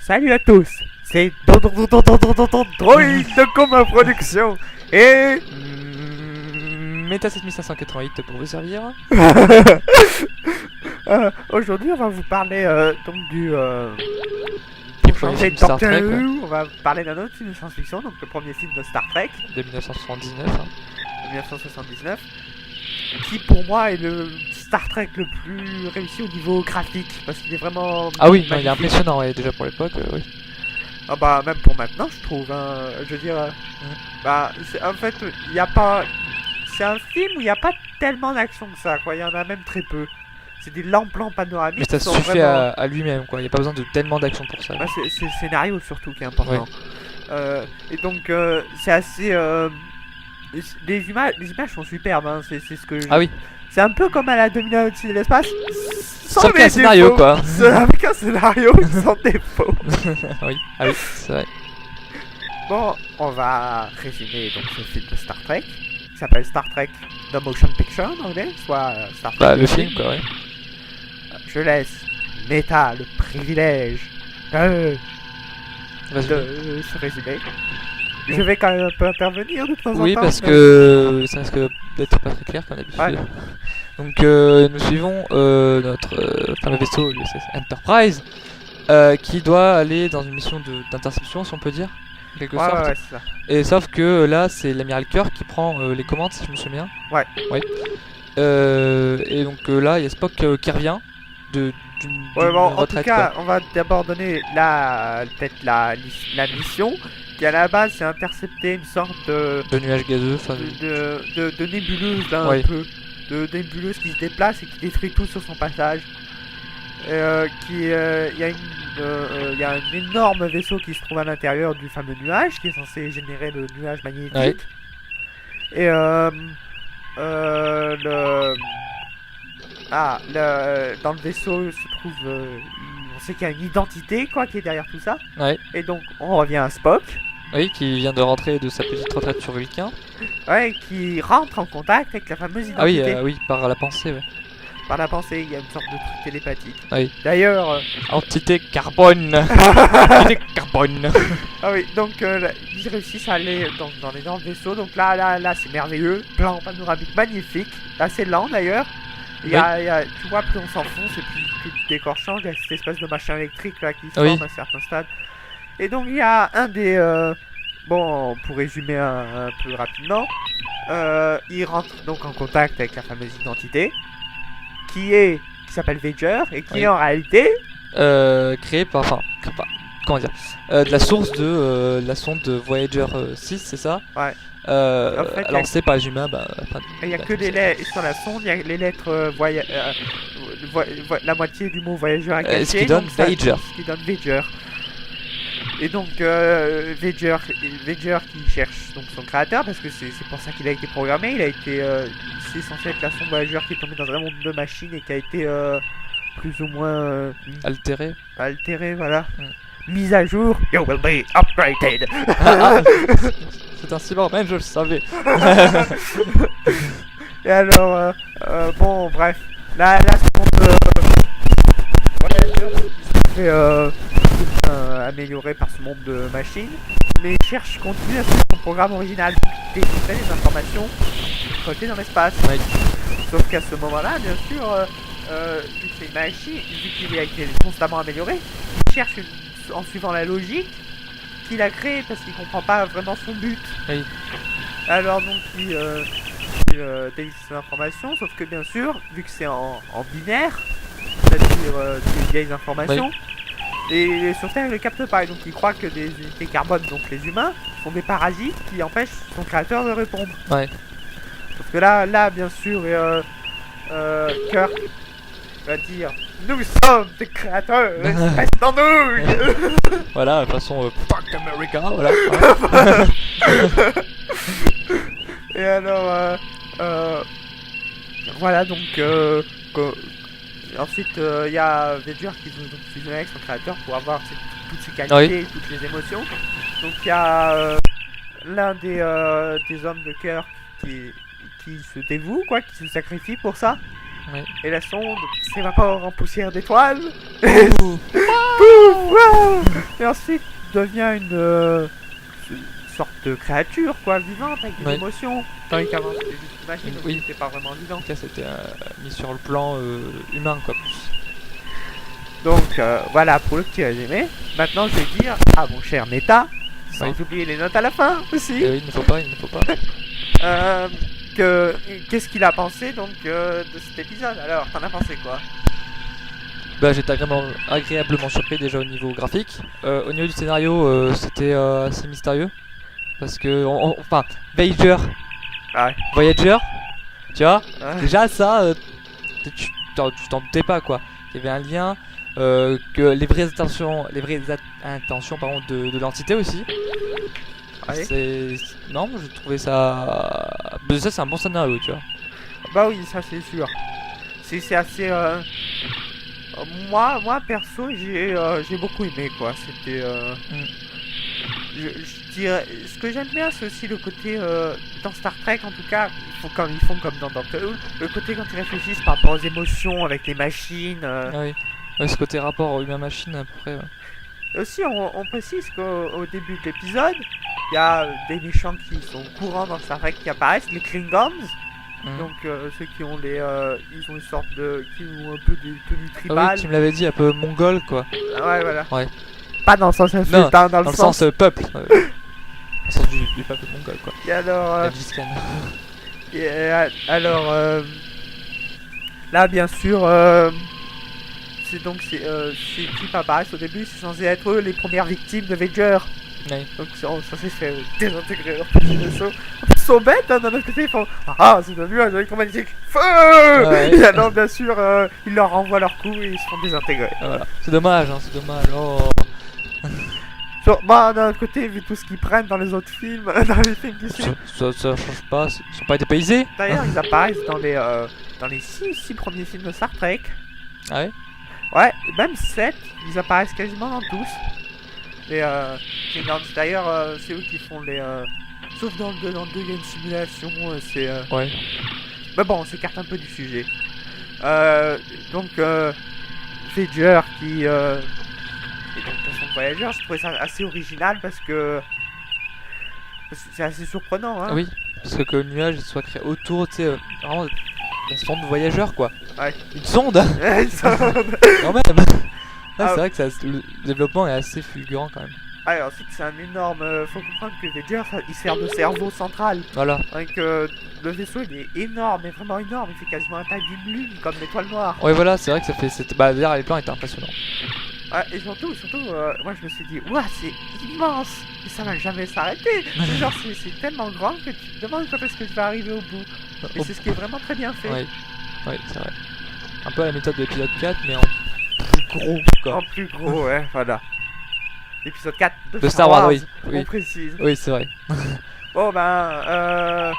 Salut à tous, c'est Droid de Coma Production et... Meta 7588 pour vous servir. Aujourd'hui on va vous parler donc du... Pour changer changer de de Star Doctor Trek, Who, on va parler d'un autre film de science-fiction, donc le premier film de Star Trek, de 1979. de 1979, qui pour moi est le Star Trek le plus réussi au niveau graphique, parce qu'il est vraiment... Ah oui, non, il est magnifique. impressionnant, ouais, déjà pour l'époque, oui. Ah bah même pour maintenant je trouve, hein. Je veux dire, bah en fait il n'y a pas, c'est un film où il n'y a pas tellement d'action que ça quoi, il y en a même très peu. C'est des lents plans panoramiques. Mais ça qui sont suffit vraiment... à lui-même, quoi. Il n'y a pas besoin de tellement d'action pour ça. Bah, c'est le scénario surtout qui est important. Et donc c'est assez, les images sont superbes, hein. C'est ce que. Ah oui, C'est un peu comme à la 2001 au-dessus de l'espace. Sans sauf qu'il y a les un scénario, défauts. quoi. Avec un scénario sans défaut. oui, ah oui, c'est vrai. Bon, on va résumer donc ce film de Star Trek, qui s'appelle Star Trek The Motion Picture en anglais, soit Star Trek Bah, le film, quoi, ouais. Je laisse Meta le privilège de se résumer. Je vais quand même un peu intervenir de temps en temps. Oui, parce que ça risque d'être pas très clair comme d'habitude. Ouais. Donc, nous suivons notre fameux vaisseau, l'USS Enterprise, qui doit aller dans une mission d'interception, si on peut dire, en quelque sorte. Ouais, c'est ça. Et sauf que là, c'est l'amiral Kirk qui prend les commandes, si je me souviens. Ouais. Et donc là, il y a Spock qui revient d'une Ouais, bon, en tout retraite. cas, Quoi. on va d'abord donner peut-être la mission, qui à la base c'est intercepter une sorte de De nuages gazeux. de nébuleuse là, Ouais. un peu, de nébuleuse qui se déplace et qui détruit tout sur son passage. Il y a un énorme vaisseau qui se trouve à l'intérieur du fameux nuage qui est censé générer le nuage magnétique. Ouais. Et dans le vaisseau se trouve, on sait qu'il y a une identité quoi qui est derrière tout ça. Ouais. Et donc on revient à Spock. Oui, qui vient de rentrer de sa petite retraite sur Vulcain. Ouais, qui rentre en contact avec la fameuse Ah oui, identité. oui, par la pensée, ouais. Par la pensée, il y a une sorte de truc télépathique. Oui. D'ailleurs, Entité carbone. Entité carbone. ah oui, donc ils réussissent à aller dans l'énorme vaisseau. Donc là, c'est merveilleux. Plan panoramique magnifique. Assez lent d'ailleurs. Tu vois, plus on s'enfonce et plus le décor change. Il y a cette espèce de machin électrique là qui se forme à certains stades. Et donc il y a un des... bon, pour résumer un peu rapidement, il rentre donc en contact avec la fameuse identité qui s'appelle Voyager et qui est en réalité... Créé par... Enfin, comment dire de la source de la sonde Voyager 6, c'est ça? Ouais. En fait, lancée par les humains, il n'y a que des lettres sur la sonde, il y a les lettres la moitié du mot Voyager caché, ce qui donne Voyager. Ce qui donne Voyager. Et donc Voyager qui cherche donc son créateur parce que c'est pour ça qu'il a été programmé. Il a été c'est censé être la sonde Voyager qui est tombée dans un monde de machines et qui a été plus ou moins altéré, voilà. Mise à jour. You will be upgraded. C'est un cyberman, je le savais. Et alors, bon, bref, la sonde Voyager se fait améliorée par ce monde de machines, mais continue à suivre son programme original, déchiffrer les informations récoltées dans l'espace. Oui. Sauf qu'à ce moment-là, bien sûr, vu que c'est une machine, vu qu'il a été constamment amélioré, il cherche en suivant la logique qu'il a créée parce qu'il comprend pas vraiment son but. Oui. Alors donc il délivre ces informations, sauf que bien sûr, vu que c'est en binaire, c'est-à-dire des vieilles informations, et sur Terre il le capte pas, et donc il croit que des unités carbone, donc les humains, sont des parasites qui empêchent son créateur de répondre. Ouais. Sauf que là bien sûr, Kirk va dire: nous sommes des créateurs, reste en nous. Voilà, de façon fuck America, voilà. Et alors, voilà donc, ensuite il y a Voyager qui veut donc fusionner avec son créateur pour avoir toutes ses qualités, toutes les émotions. Donc il y a l'un des hommes de cœur qui se dévoue, quoi, qui se sacrifie pour ça. Oui. Et la sonde s'évapore en poussière d'étoiles. Waouh. Et ensuite, il devient une sorte de créature, quoi, vivante, avec des émotions. Tandis qu'avant, c'était juste une machine, donc il était pas vraiment vivant. Là, c'était mis sur le plan humain, quoi, plus. Donc, voilà pour le petit résumé. Maintenant, je vais dire à mon cher Neta, sans oublier les notes à la fin aussi. Oui, il ne faut pas. Qu'est-ce qu'il a pensé donc de cet épisode? Alors, t'en as pensé quoi? Bah, j'étais agréablement surpris déjà au niveau graphique. Au niveau du scénario, c'était assez mystérieux. Parce que, enfin, Voyager, tu vois, déjà ça, tu t'en doutais pas quoi. Il y avait un lien, que les vraies intentions pardon, de l'entité aussi. Non, je trouvais ça. Ça, c'est un bon scénario, tu vois. Bah oui, ça c'est sûr. C'est assez. Moi perso, j'ai beaucoup aimé quoi. C'était. Je dirais, ce que j'aime bien, c'est aussi le côté dans Star Trek, en tout cas, ils font comme dans Doctor Who, le côté quand ils réfléchissent par rapport aux émotions avec les machines. Ah oui. Ouais, ce côté rapport humain-machine après. Et aussi, on précise qu'au début de l'épisode, il y a des méchants qui sont courants dans Star Trek qui apparaissent, les Klingons. Donc ceux qui ont ils ont une sorte qui ont un peu des tenues tribales. Ah oui, tu me l'avais dit, un peu mongol quoi. Ouais, voilà. Ouais. Pas dans le sens insulte, non, dans le sens peuple. Dans le sens du peuple mongol quoi. Et alors. Là bien sûr, ces types apparaissent au début, c'est censé être eux les premières victimes de Voyager. Oui. Donc ils sont censés se faire désintégrer leur petit vaisseau. Ils sont bêtes, hein, d'un autre côté ils font ah c'est un nuage électromagnétique, feu. Et alors bien sûr ils leur renvoient leur coup et ils se font désintégrer. Voilà. C'est dommage, hein, c'est dommage. Oh. Bah d'un autre côté, vu tout ce qu'ils prennent dans les autres films, dans les films qui suivent, ça change pas, ils sont pas dépaysés. D'ailleurs ils apparaissent dans les 6 premiers films de Star Trek. Ah ouais? Ouais, même 7, ils apparaissent quasiment dans tous. Les Klingons, d'ailleurs, c'est eux qui font les. Sauf dans le 2, il y a une simulation, c'est. Ouais. Mais bon, on s'écarte un peu du sujet. Donc, Voyager qui. Et donc, de son Voyager, je trouvais ça assez original parce que. C'est assez surprenant, hein. Oui, parce que le nuage il soit créé autour, tu sais, vraiment la sonde voyageur quoi. Ouais. Une sonde. Une sonde. Quand même. C'est vrai que le développement est assez fulgurant quand même. Ah, ensuite c'est un énorme. Faut comprendre que Voyager il sert de cerveau central. Voilà. Avec le vaisseau il est énorme, mais vraiment énorme. Il fait quasiment la taille d'une lune comme l'étoile noire. Ouais, voilà, c'est vrai que ça fait. Bah, d'ailleurs, les plans étaient impressionnants. Ouais, et surtout, moi je me suis dit, ouah, c'est immense! Et ça va jamais s'arrêter! Genre, c'est tellement grand que tu te demandes quand est-ce que tu vas arriver au bout. Et c'est ce qui est vraiment très bien fait. Oui, c'est vrai. Un peu à la méthode de l'épisode 4, mais en plus gros quoi. En plus gros, ouais, voilà. L'épisode 4 de Star Wars, oui. On précise. Oui, c'est vrai. Bon, ben,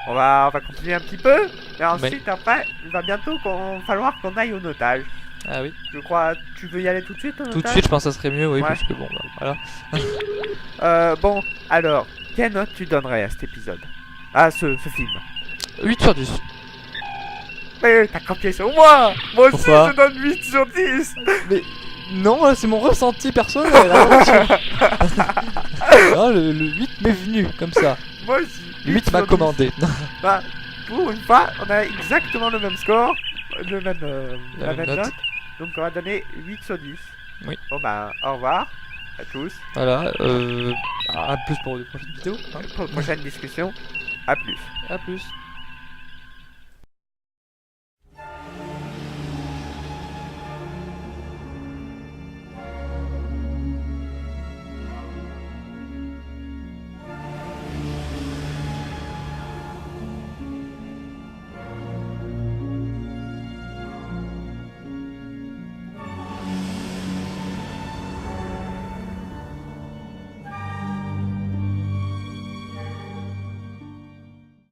on va continuer un petit peu. Et ensuite, après, il va bientôt falloir qu'on aille au notage. Ah oui. Je crois, tu veux y aller tout de suite au notage? Tout de suite, je pense que ça serait mieux, oui, parce que bon, bah, voilà. Bon, alors, quelle note tu donnerais à cet épisode? À ce film? 8 sur 10. Mais t'as copié sur moi! Moi aussi, pourquoi? je donne 8 sur 10! Mais non, c'est mon ressenti personnel. Non, le 8 m'est venu, comme ça. Moi aussi. Le 8 m'a commandé. Bah, pour une fois, on a exactement le même score, la même note. Donc on va donner 8 sur 10. Oui. Bon bah, au revoir à tous. Voilà, à plus pour de prochaines vidéos. Pour de prochaines discussions. À plus. À plus.